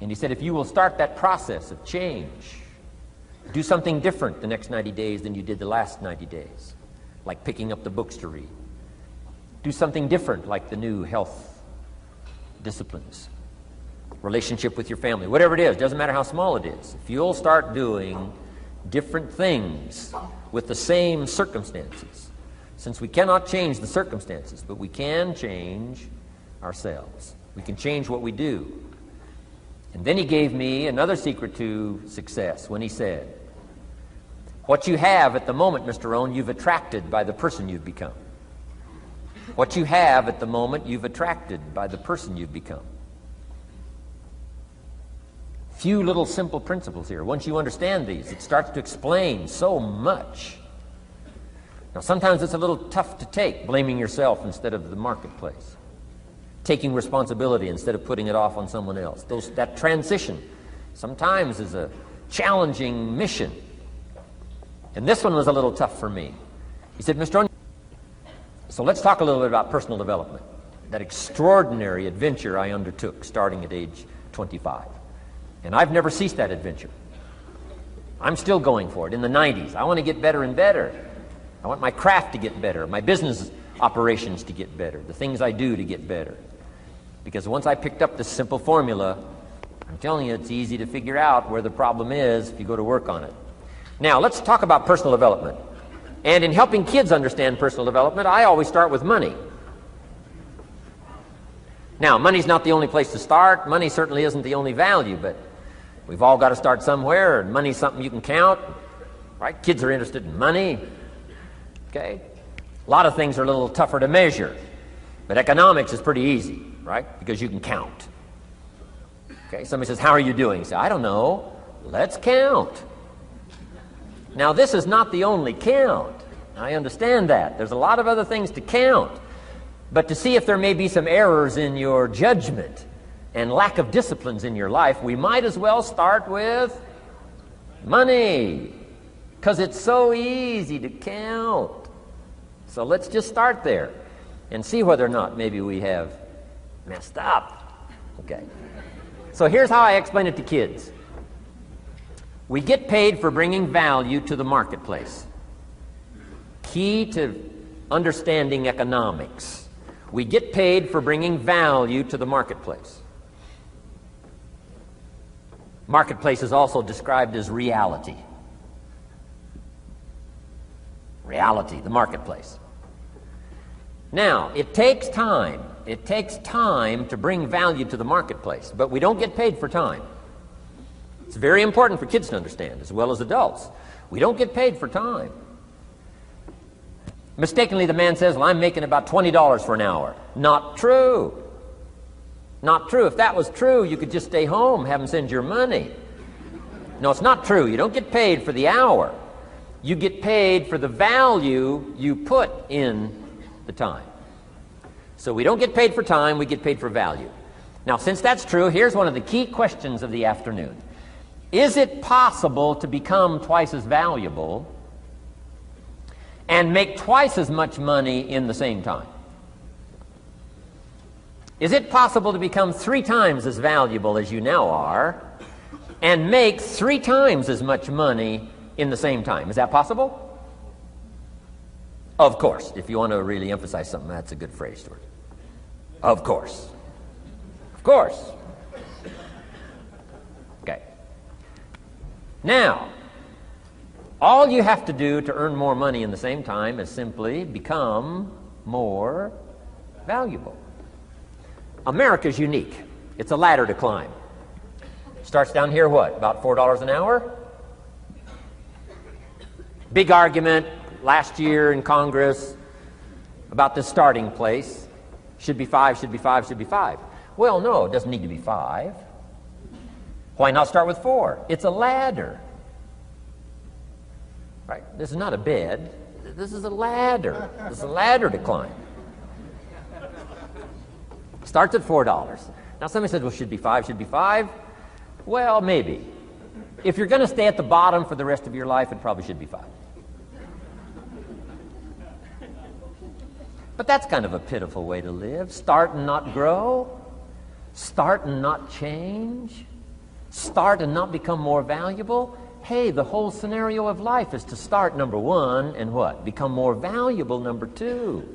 And he said, if you will start that process of change, do something different the next 90 days than you did the last 90 days, like picking up the books to read. Do something different, like the new health disciplines, relationship with your family, whatever it is, doesn't matter how small it is. If you'll start doing different things with the same circumstances, since we cannot change the circumstances, but we can change ourselves. We can change what we do. And then he gave me another secret to success when he said, what you have at the moment, Mr. Rohn, you've attracted by the person you've become. What you have at the moment, you've attracted by the person you've become. Few little simple principles here. Once you understand these, it starts to explain so much. Now, sometimes it's a little tough to take, blaming yourself instead of the marketplace, taking responsibility instead of putting it off on someone else. That transition sometimes is a challenging mission. And this one was a little tough for me. He said, Mr. Rohn, so let's talk a little bit about personal development, that extraordinary adventure I undertook starting at age 25. And I've never ceased that adventure. I'm still going for it in the 90s. I want to get better and better. I want my craft to get better, my business operations to get better, the things I do to get better. Because once I picked up this simple formula, I'm telling you, it's easy to figure out where the problem is if you go to work on it. Now, let's talk about personal development. And in helping kids understand personal development, I always start with money. Now, money's not the only place to start. Money certainly isn't the only value, but we've all got to start somewhere, and money's something you can count, right? Kids are interested in money, okay? A lot of things are a little tougher to measure, but economics is pretty easy, right? Because you can count. Okay, somebody says, how are you doing? You say, I don't know. Let's count. Now, this is not the only count. I understand that. There's a lot of other things to count. But to see if there may be some errors in your judgment and lack of disciplines in your life, we might as well start with money, because it's so easy to count. So let's just start there and see whether or not maybe we have messed up. Okay. So here's how I explain it to kids. We get paid for bringing value to the marketplace. Key to understanding economics. We get paid for bringing value to the marketplace. Marketplace is also described as reality. Reality, the marketplace. Now, it takes time. It takes time to bring value to the marketplace, but we don't get paid for time. It's very important for kids to understand, as well as adults. We don't get paid for time. Mistakenly, the man says, well, I'm making about $20 for an hour. Not true. Not true. If that was true, you could just stay home, have them send your money. No, it's not true. You don't get paid for the hour. You get paid for the value you put in the time. So we don't get paid for time, we get paid for value. Now, since that's true, here's one of the key questions of the afternoon. Is it possible to become twice as valuable and make twice as much money in the same time? Is it possible to become 3 times as valuable as you now are and make 3 times as much money in the same time? Is that possible? Of course. If you want to really emphasize something, that's a good phrase, Stuart. Of course. Of course. Okay. Now, all you have to do to earn more money in the same time is simply become more valuable. America's unique. It's a ladder to climb. Starts down here, what, about $4 an hour? Big argument last year in Congress about the starting place. Should be 5, should be 5, should be 5. Well, no, it doesn't need to be 5. Why not start with 4? It's a ladder. Right? This is not a bed. This is a ladder. This is a ladder to climb. Starts at $4. Now somebody says, well, should be 5, should be 5. Well, maybe. If you're going to stay at the bottom for the rest of your life, it probably should be 5. But that's kind of a pitiful way to live. Start and not grow. Start and not change. Start and not become more valuable? Hey, the whole scenario of life is to start, number one, and what? Become more valuable, number two.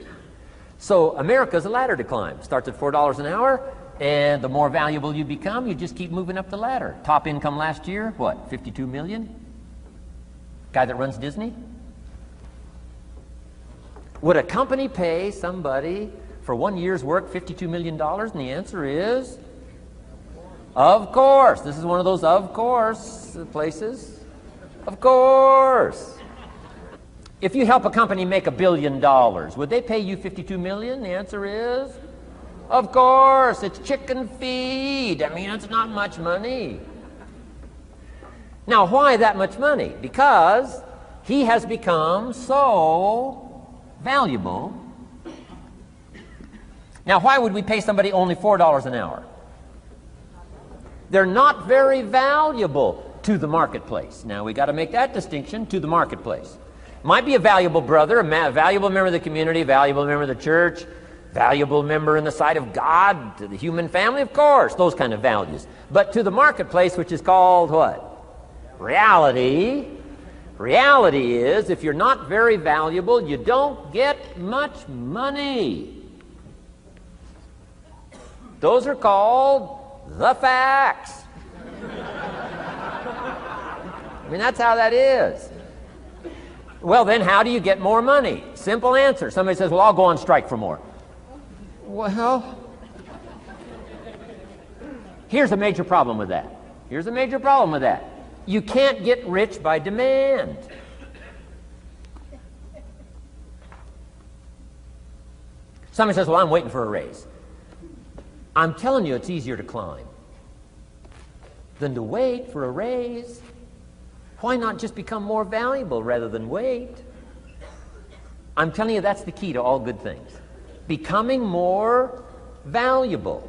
So America's a ladder to climb. Starts at $4 an hour, and the more valuable you become, you just keep moving up the ladder. Top income last year, what, 52 million? Guy that runs Disney? Would a company pay somebody for 1 year's work $52 million? And the answer is, of course. This is one of those of course places. Of course. If you help a company make $1 billion, would they pay you $52 million? The answer is, of course. It's chicken feed. I mean, it's not much money. Now, why that much money? Because he has become so valuable. Now, why would we pay somebody only $4 an hour? They're not very valuable to the marketplace. Now, we got to make that distinction, to the marketplace. Might be a valuable brother, a valuable member of the community, valuable member of the church, valuable member in the sight of God, to the human family, of course, those kind of values. But to the marketplace, which is called what? Reality. Reality is, if you're not very valuable, you don't get much money. Those are called the facts. I mean, that's how that is. Well, then how do you get more money? Simple answer. Somebody says, well, I'll go on strike for more. Well, here's a major problem with that. Here's a major problem with that. You can't get rich by demand. Somebody says, well, I'm waiting for a raise. I'm telling you, it's easier to climb than to wait for a raise. Why not just become more valuable rather than wait? I'm telling you, that's the key to all good things. Becoming more valuable.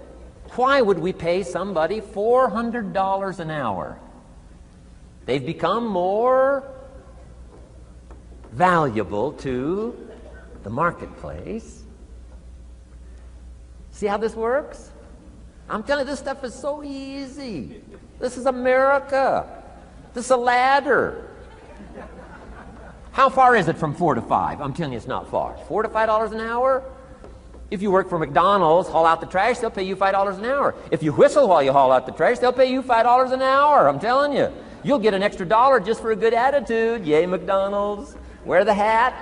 Why would we pay somebody $400 an hour? They've become more valuable to the marketplace. See how this works? I'm telling you, this stuff is so easy. This is America. This is a ladder. How far is it from 4 to 5? I'm telling you, it's not far. $4 to $5 an hour? If you work for McDonald's, haul out the trash, they'll pay you $5 an hour. If you whistle while you haul out the trash, they'll pay you $5 an hour. I'm telling you. You'll get an extra $1 just for a good attitude. Yay, McDonald's. Wear the hat.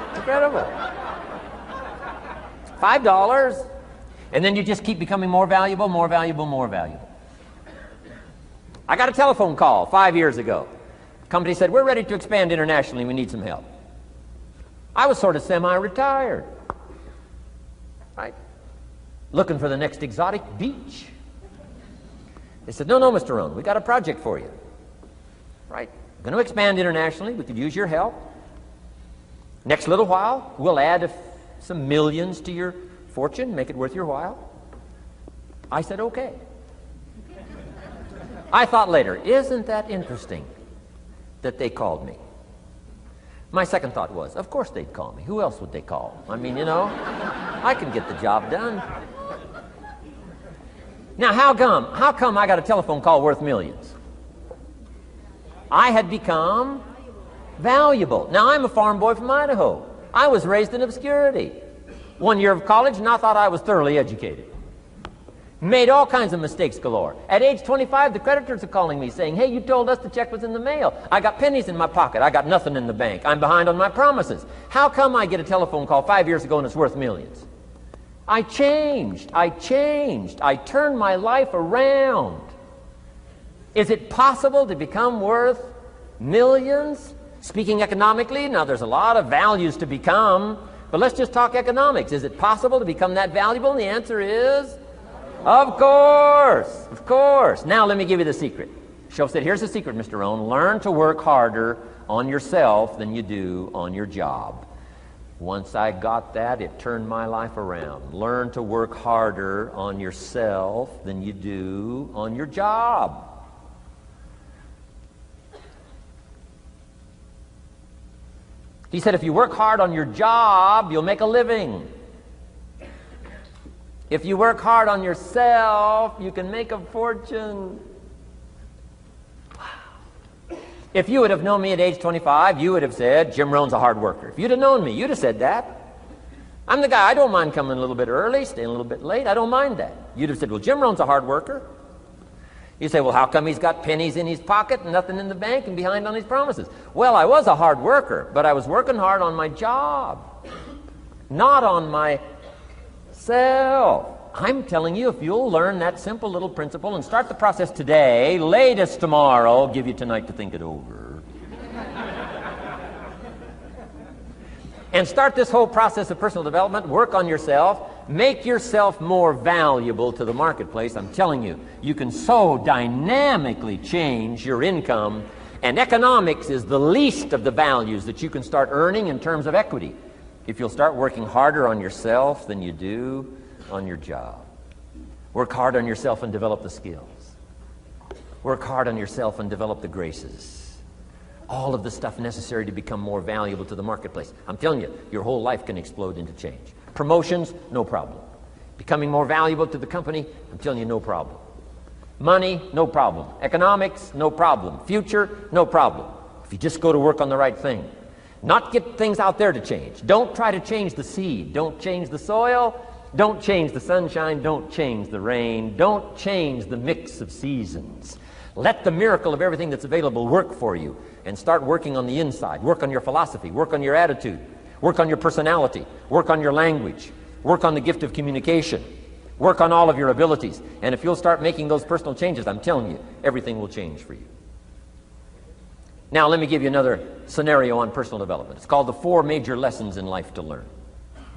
It's incredible. $5. And then you just keep becoming more valuable, more valuable, more valuable. I got a telephone call 5 years ago. The company said, we're ready to expand internationally. We need some help. I was sort of semi-retired. Right? Looking for the next exotic beach. They said, no, Mr. Rohn, we got a project for you. Right? We're going to expand internationally. We could use your help. Next little while, we'll add some millions to your fortune, make it worth your while. I said, okay. I thought later, isn't that interesting that they called me? My second thought was, of course they'd call me. Who else would they call? I mean, you know, I can get the job done. Now, how come I got a telephone call worth millions? I had become valuable. Now, I'm a farm boy from Idaho. I was raised in obscurity. 1 year of college, and I thought I was thoroughly educated. Made all kinds of mistakes galore. At age 25, the creditors are calling me saying, hey, you told us the check was in the mail. I got pennies in my pocket. I got nothing in the bank. I'm behind on my promises. How come I get a telephone call 5 years ago and it's worth millions? I changed. I turned my life around. Is it possible to become worth millions? Speaking economically, now there's a lot of values to become, but let's just talk economics. Is it possible to become that valuable? And the answer is, of course, of course. Now let me give you the secret. Shoaff said, here's the secret, Mr. Rohn. Learn to work harder on yourself than you do on your job. Once I got that, it turned my life around. Learn to work harder on yourself than you do on your job. He said, if you work hard on your job, you'll make a living. If you work hard on yourself, you can make a fortune. If you would have known me at age 25, you would have said, Jim Rohn's a hard worker. If you'd have known me, you'd have said that. I'm the guy, I don't mind coming a little bit early, staying a little bit late. I don't mind that. You'd have said, well, Jim Rohn's a hard worker. You say, well, how come he's got pennies in his pocket and nothing in the bank and behind on his promises? Well, I was a hard worker, but I was working hard on my job, not on myself. I'm telling you, if you'll learn that simple little principle and start the process today, latest tomorrow, give you tonight to think it over. And start this whole process of personal development, work on yourself, make yourself more valuable to the marketplace. I'm telling you, you can so dynamically change your income, and economics is the least of the values that you can start earning in terms of equity if you'll start working harder on yourself than you do on your job. Work hard on yourself and develop the skills. Work hard on yourself and develop the graces. All of the stuff necessary to become more valuable to the marketplace. I'm telling you, your whole life can explode into change. Promotions, no problem. Becoming more valuable to the company, I'm telling you, no problem. Money, no problem. Economics, no problem. Future, no problem. If you just go to work on the right thing. Not get things out there to change. Don't try to change the seed. Don't change the soil. Don't change the sunshine. Don't change the rain. Don't change the mix of seasons. Let the miracle of everything that's available work for you, and start working on the inside. Work on your philosophy. Work on your attitude. Work on your personality. Work on your language. Work on the gift of communication. Work on all of your abilities. And if you'll start making those personal changes, I'm telling you, everything will change for you. Now, let me give you another scenario on personal development. It's called the 4 major lessons in life to learn.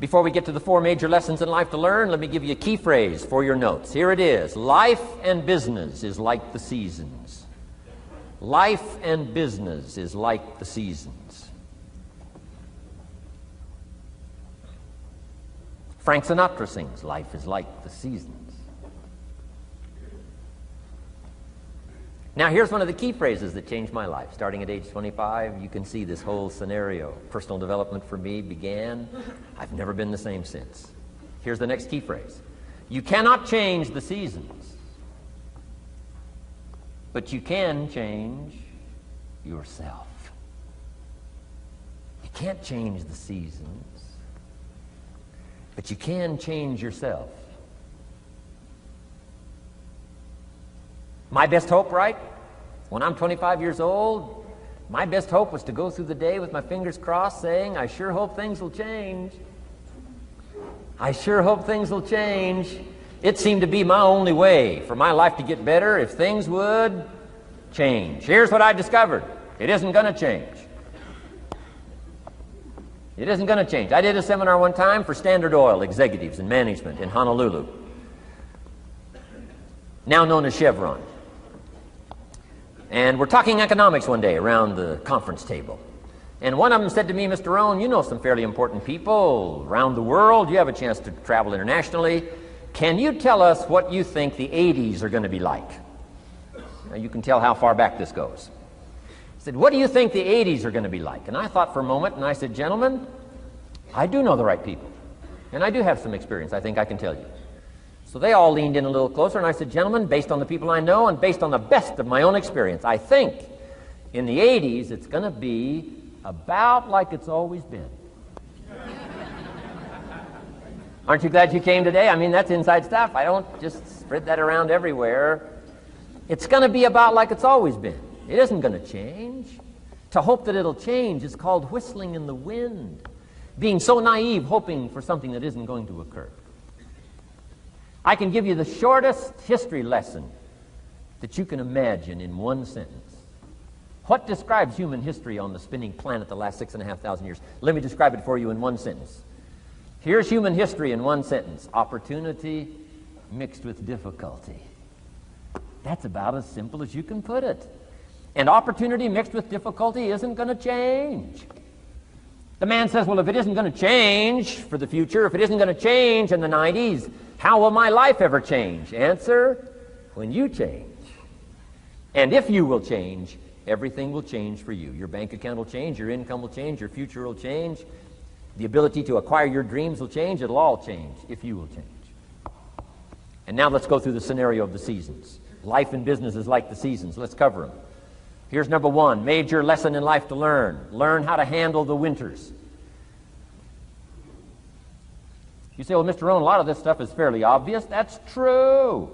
Before we get to the 4 major lessons in life to learn, let me give you a key phrase for your notes. Here it is. Life and business is like the seasons. Life and business is like the seasons. Frank Sinatra sings, life is like the seasons. Now, here's one of the key phrases that changed my life. Starting at age 25, you can see this whole scenario. Personal development for me began. I've never been the same since. Here's the next key phrase. You cannot change the seasons, but you can change yourself. You can't change the seasons, but you can change yourself. My best hope, right? When I'm 25 years old, my best hope was to go through the day with my fingers crossed saying, I sure hope things will change. I sure hope things will change. It seemed to be my only way for my life to get better if things would change. Here's what I discovered. It isn't going to change. It isn't going to change. I did a seminar one time for Standard Oil executives and management in Honolulu, now known as Chevron. And we're talking economics one day around the conference table. And one of them said to me, Mr. Rohn, you know some fairly important people around the world. You have a chance to travel internationally. Can you tell us what you think the 80s are going to be like? Now you can tell how far back this goes. He said, what do you think the 80s are going to be like? And I thought for a moment, and I said, gentlemen, I do know the right people. And I do have some experience, I think I can tell you. So they all leaned in a little closer, and I said, gentlemen, based on the people I know and based on the best of my own experience, I think in the 80s it's going to be about like it's always been. Aren't you glad you came today? I mean, that's inside stuff. I don't just spread that around everywhere. It's going to be about like it's always been. It isn't going to change. To hope that it'll change is called whistling in the wind, being so naive, hoping for something that isn't going to occur. I can give you the shortest history lesson that you can imagine in one sentence. What describes human history on the spinning planet the last 6,500 years? Let me describe it for you in one sentence. Here's human history in one sentence. Opportunity mixed with difficulty. That's about as simple as you can put it. And opportunity mixed with difficulty isn't going to change. The man says, well, if it isn't going to change for the future, if it isn't going to change in the 90s, how will my life ever change? Answer, when you change. And if you will change, everything will change for you. Your bank account will change, your income will change, your future will change, the ability to acquire your dreams will change. It'll all change if you will change. And now let's go through the scenario of the seasons. Life and business is like the seasons. Let's cover them. Here's number one, major lesson in life to learn. Learn how to handle the winters. You say, well, Mr. Rohn, a lot of this stuff is fairly obvious. That's true.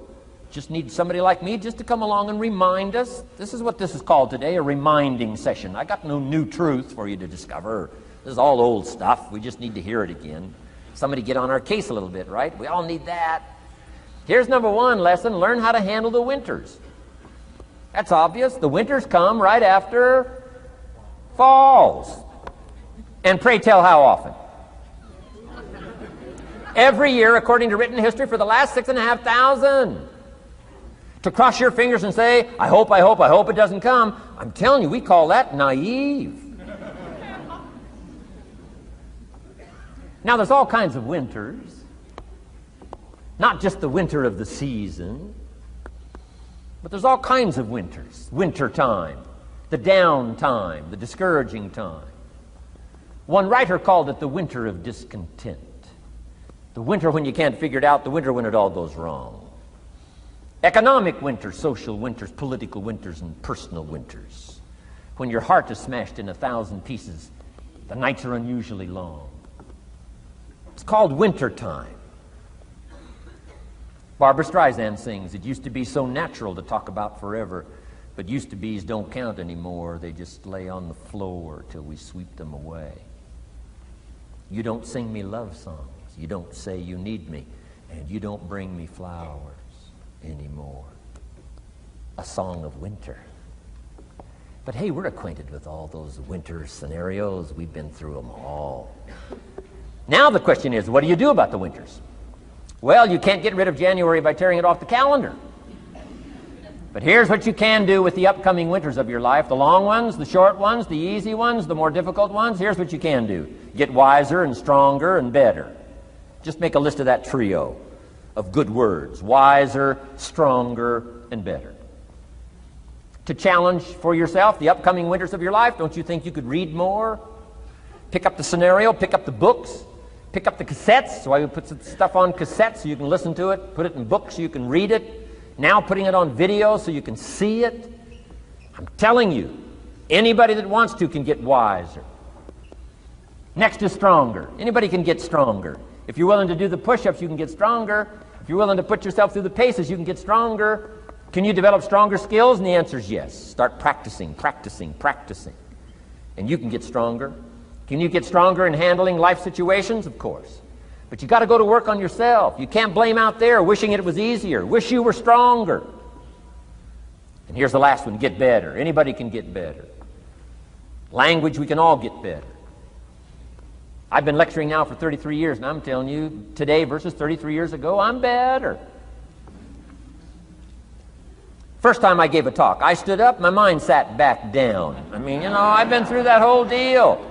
Just need somebody like me just to come along and remind us. This is what this is called today, a reminding session. I got no new truth for you to discover. This is all old stuff. We just need to hear it again. Somebody get on our case a little bit, right? We all need that. Here's number one lesson, learn how to handle the winters. That's obvious. The winters come right after falls. And pray tell how often? Every year, according to written history, for the last 6,500. To cross your fingers and say, I hope it doesn't come. I'm telling you, we call that naive. Now, there's all kinds of winters. Not just the winter of the season, but there's all kinds of winters. Winter time, the down time, the discouraging time. One writer called it the winter of discontent. The winter when you can't figure it out, the winter when it all goes wrong. Economic winters, social winters, political winters, and personal winters. When your heart is smashed in 1,000 pieces, the nights are unusually long. It's called winter time. Barbra Streisand sings, it used to be so natural to talk about forever, but used to be's don't count anymore. They just lay on the floor till we sweep them away. You don't sing me love songs. You don't say you need me, and you don't bring me flowers anymore. A song of winter. But hey, we're acquainted with all those winter scenarios. We've been through them all. Now the question is, what do you do about the winters? Well, you can't get rid of January by tearing it off the calendar. But here's what you can do with the upcoming winters of your life. The long ones, the short ones, the easy ones, the more difficult ones. Here's what you can do. Get wiser and stronger and better. Just make a list of that trio of good words. Wiser, stronger, and better. To challenge for yourself the upcoming winters of your life, don't you think you could read more? Pick up the scenario, pick up the books, pick up the cassettes. So I would put some stuff on cassettes so you can listen to it, put it in books so you can read it. Now putting it on video so you can see it. I'm telling you, anybody that wants to can get wiser. Next is stronger. Anybody can get stronger. If you're willing to do the push-ups, you can get stronger. If you're willing to put yourself through the paces, you can get stronger. Can you develop stronger skills? And the answer is yes. Start practicing, practicing, practicing. And you can get stronger. Can you get stronger in handling life situations? Of course. But you got to go to work on yourself. You can't blame out there wishing it was easier. Wish you were stronger. And here's the last one, get better. Anybody can get better. Language, we can all get better. I've been lecturing now for 33 years, and I'm telling you, today versus 33 years ago, I'm better. First time I gave a talk, I stood up, my mind sat back down. I mean, you know, I've been through that whole deal.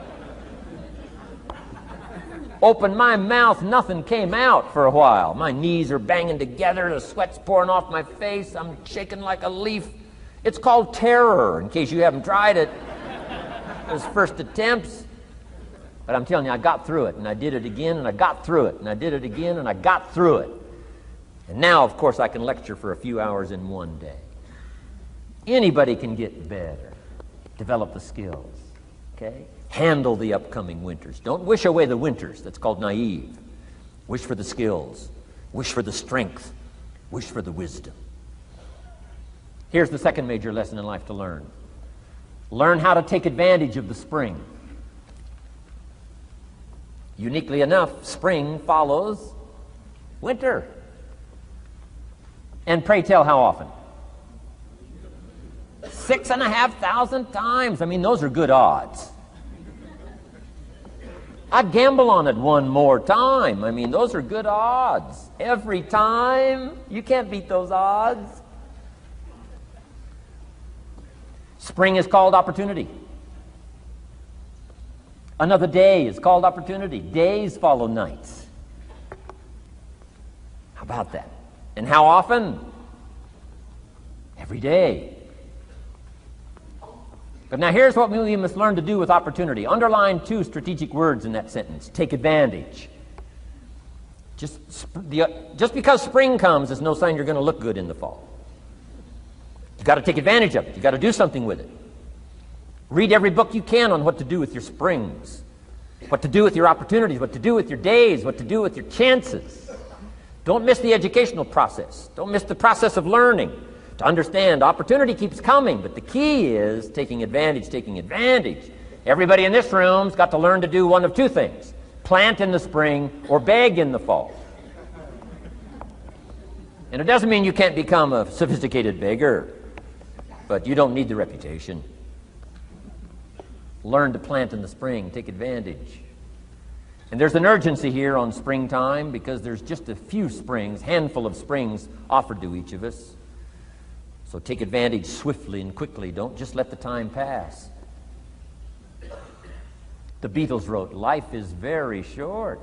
Opened my mouth, nothing came out for a while. My knees are banging together, the sweat's pouring off my face, I'm shaking like a leaf. It's called terror, in case you haven't tried it. Those first attempts. But I'm telling you, I got through it, and I did it again, and I got through it, and I did it again, and I got through it. And now, of course, I can lecture for a few hours in one day. Anybody can get better. Develop the skills, okay? Handle the upcoming winters. Don't wish away the winters. That's called naive. Wish for the skills. Wish for the strength. Wish for the wisdom. Here's the second major lesson in life to learn. Learn how to take advantage of the spring. Uniquely enough, spring follows winter. And pray tell how often? 6,500 times. I mean, those are good odds. I'd gamble on it one more time. I mean, those are good odds. Every time. You can't beat those odds. Spring is called opportunity. Another day is called opportunity. Days follow nights. How about that? And how often? Every day. But now here's what we must learn to do with opportunity. Underline two strategic words in that sentence. Take advantage. Just because spring comes is no sign you're going to look good in the fall. You've got to take advantage of it. You've got to do something with it. Read every book you can on what to do with your springs, what to do with your opportunities, what to do with your days, what to do with your chances. Don't miss the educational process. Don't miss the process of learning. To understand, opportunity keeps coming, but the key is taking advantage, taking advantage. Everybody in this room's got to learn to do one of two things: plant in the spring or beg in the fall. And it doesn't mean you can't become a sophisticated beggar, but you don't need the reputation. Learn to plant in the spring, take advantage. And there's an urgency here on springtime because there's just a few springs, handful of springs offered to each of us. So take advantage swiftly and quickly. Don't just let the time pass. The Beatles wrote, "Life is very short."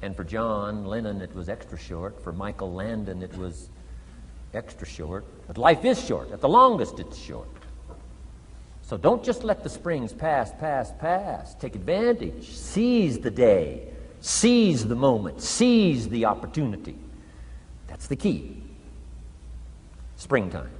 And for John Lennon, it was extra short. For Michael Landon, it was extra short. But life is short. At the longest, it's short. So don't just let the springs pass. Take advantage. Seize the day. Seize the moment. Seize the opportunity. That's the key. Springtime.